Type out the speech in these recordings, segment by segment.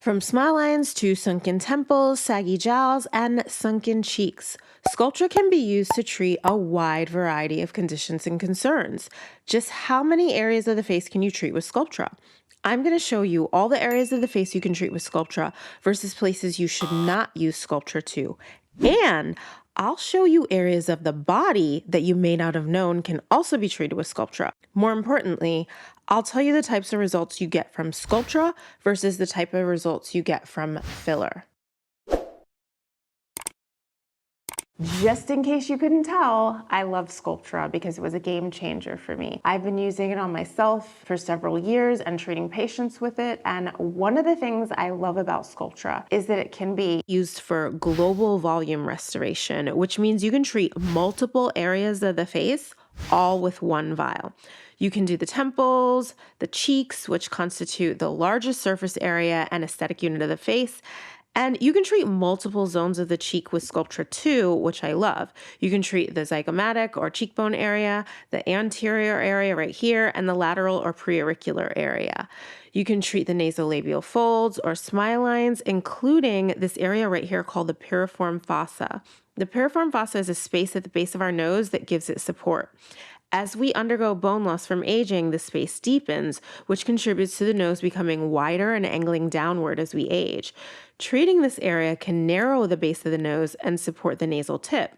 From smile lines to sunken temples, saggy jowls, and sunken cheeks, Sculptra can be used to treat a wide variety of conditions and concerns. Just how many areas of the face can you treat with Sculptra? I'm going to show you all the areas of the face you can treat with Sculptra versus places you should not use Sculptra to. And I'll show you areas of the body that you may not have known can also be treated with Sculptra. More importantly, I'll tell you the types of results you get from Sculptra versus the type of results you get from filler. Just in case you couldn't tell, I love Sculptra because it was a game changer for me. I've been using it on myself for several years and treating patients with it. And one of the things I love about Sculptra is that it can be used for global volume restoration, which means you can treat multiple areas of the face all with one vial. You can do the temples, the cheeks, which constitute the largest surface area and aesthetic unit of the face. And you can treat multiple zones of the cheek with Sculptra too, which I love. You can treat the zygomatic or cheekbone area, the anterior area right here, and the lateral or preauricular area. You can treat the nasolabial folds or smile lines, including this area right here called the piriform fossa. The piriform fossa is a space at the base of our nose that gives it support. As we undergo bone loss from aging, the space deepens, which contributes to the nose becoming wider and angling downward as we age. Treating this area can narrow the base of the nose and support the nasal tip.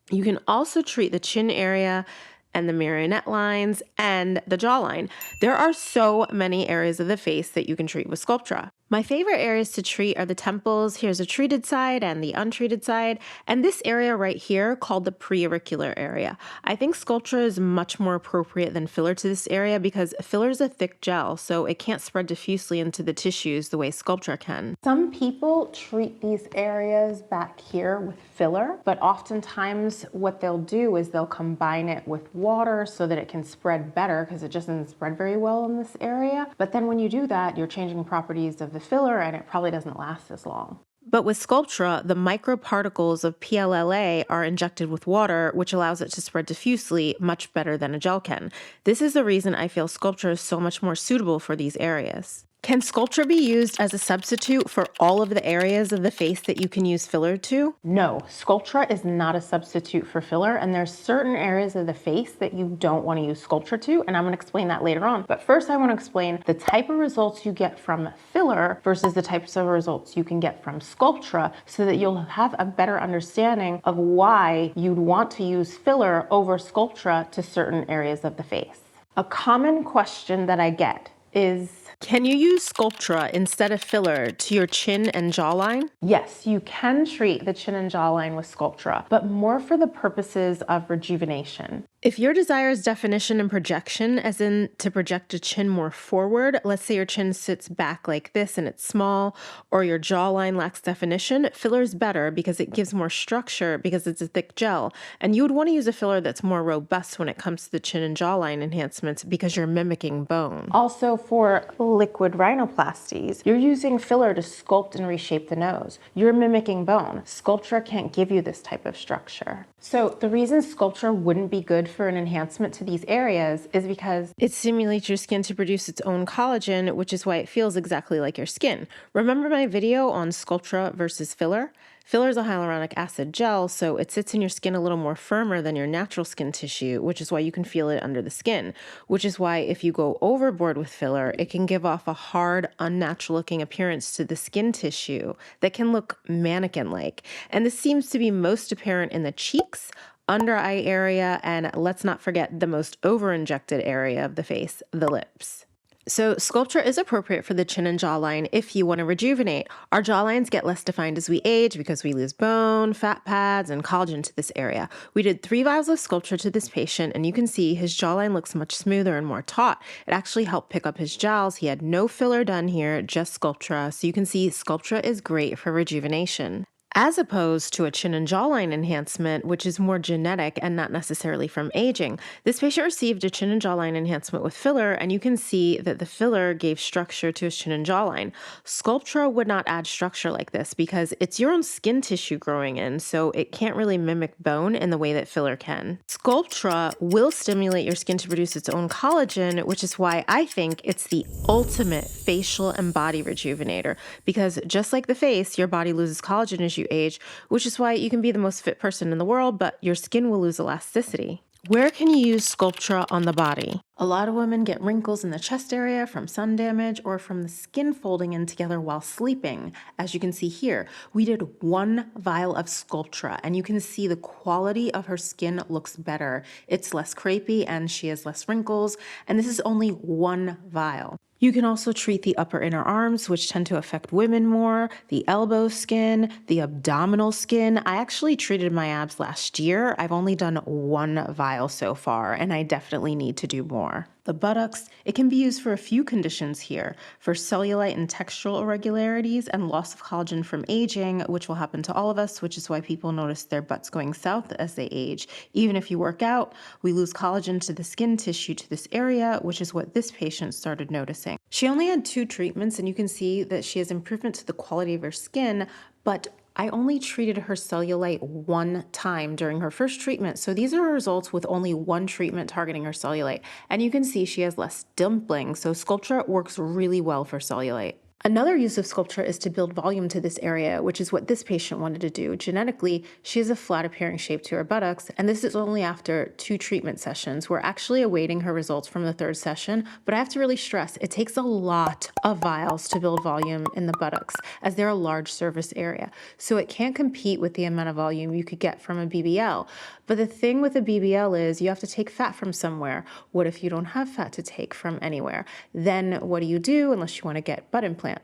You can also treat the chin area and the marionette lines and the jawline. There are so many areas of the face that you can treat with Sculptra. My favorite areas to treat are the temples. Here's a treated side and the untreated side, and this area right here called the preauricular area. I think Sculptra is much more appropriate than filler to this area because filler is a thick gel, so it can't spread diffusely into the tissues the way Sculptra can. Some people treat these areas back here with filler, but oftentimes what they'll do is they'll combine it with water so that it can spread better because it just doesn't spread very well in this area. But then when you do that, you're changing properties of the filler and it probably doesn't last as long. But with Sculptra, the microparticles of PLLA are injected with water, which allows it to spread diffusely much better than a gel can. This is the reason I feel Sculptra is so much more suitable for these areas. Can Sculptra be used as a substitute for all of the areas of the face that you can use filler to? No, Sculptra is not a substitute for filler, and there's certain areas of the face that you don't want to use Sculptra to, and I'm going to explain that later on. But first I want to explain the type of results you get from filler versus the types of results you can get from Sculptra so that you'll have a better understanding of why you'd want to use filler over Sculptra to certain areas of the face. A common question that I get is, can you use Sculptra instead of filler to your chin and jawline? Yes, you can treat the chin and jawline with Sculptra, but more for the purposes of rejuvenation. If your desire is definition and projection, as in to project a chin more forward, let's say your chin sits back like this and it's small, or your jawline lacks definition, filler is better because it gives more structure because it's a thick gel. And you would want to use a filler that's more robust when it comes to the chin and jawline enhancements because you're mimicking bone. Also, for liquid rhinoplasties, you're using filler to sculpt and reshape the nose. You're mimicking bone. Sculptra can't give you this type of structure. So the reason Sculptra wouldn't be good for an enhancement to these areas is because it stimulates your skin to produce its own collagen, which is why it feels exactly like your skin. Remember my video on Sculptra versus filler? Filler is a hyaluronic acid gel, so it sits in your skin a little more firmer than your natural skin tissue, which is why you can feel it under the skin, which is why if you go overboard with filler, it can give off a hard, unnatural looking appearance to the skin tissue that can look mannequin-like. And this seems to be most apparent in the cheeks, under eye area, and let's not forget the most over-injected area of the face, the lips. So Sculptra is appropriate for the chin and jawline if you want to rejuvenate. Our jawlines get less defined as we age because we lose bone, fat pads, and collagen to this area. We did 3 vials of Sculptra to this patient, and you can see his jawline looks much smoother and more taut. It actually helped pick up his jowls. He had no filler done here, just Sculptra. So you can see Sculptra is great for rejuvenation. as opposed to a chin and jawline enhancement, which is more genetic and not necessarily from aging. This patient received a chin and jawline enhancement with filler, and you can see that the filler gave structure to his chin and jawline. Sculptra would not add structure like this because it's your own skin tissue growing in, so it can't really mimic bone in the way that filler can. Sculptra will stimulate your skin to produce its own collagen, which is why I think it's the ultimate facial and body rejuvenator, because just like the face, your body loses collagen as you age, which is why you can be the most fit person in the world, but your skin will lose elasticity. Where can you use Sculptra on the body? A lot of women get wrinkles in the chest area from sun damage or from the skin folding in together while sleeping. As you can see here, we did 1 vial of Sculptra, and you can see the quality of her skin looks better. It's less crepey and she has less wrinkles, and this is only 1 vial. You can also treat the upper inner arms, which tend to affect women more, the elbow skin, the abdominal skin. I actually treated my abs last year. I've only done 1 vial so far, and I definitely need to do more. The buttocks, it can be used for a few conditions here, for cellulite and textural irregularities and loss of collagen from aging, which will happen to all of us, which is why people notice their butts going south as they age. Even if you work out, we lose collagen to the skin tissue to this area, which is what this patient started noticing. She only had 2 treatments, and you can see that she has improvement to the quality of her skin, but I only treated her cellulite 1 time during her first treatment, so these are her results with only 1 treatment targeting her cellulite. And you can see she has less dimpling, so Sculptra works really well for cellulite. Another use of Sculptra is to build volume to this area, which is what this patient wanted to do. Genetically, she has a flat appearing shape to her buttocks, and this is only after 2 treatment sessions. We're actually awaiting her results from the 3rd session, but I have to really stress, it takes a lot of vials to build volume in the buttocks, as they're a large surface area. So it can't compete with the amount of volume you could get from a BBL. But the thing with a BBL is you have to take fat from somewhere. What if you don't have fat to take from anywhere? Then what do you do unless you want to get butt implants?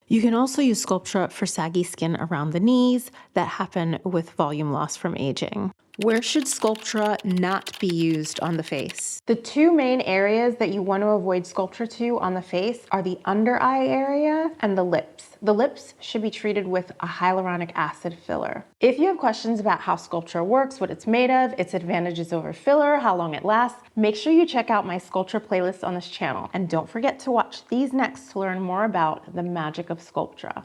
You can also use Sculptra for saggy skin around the knees that happen with volume loss from aging. Where should Sculptra not be used on the face? The 2 main areas that you want to avoid Sculptra to on the face are the under eye area and the lips. The lips should be treated with a hyaluronic acid filler. If you have questions about how Sculptra works, what it's made of, its advantages over filler, how long it lasts, make sure you check out my Sculptra playlist on this channel. And don't forget to watch these next to learn more about the magic of Sculptra.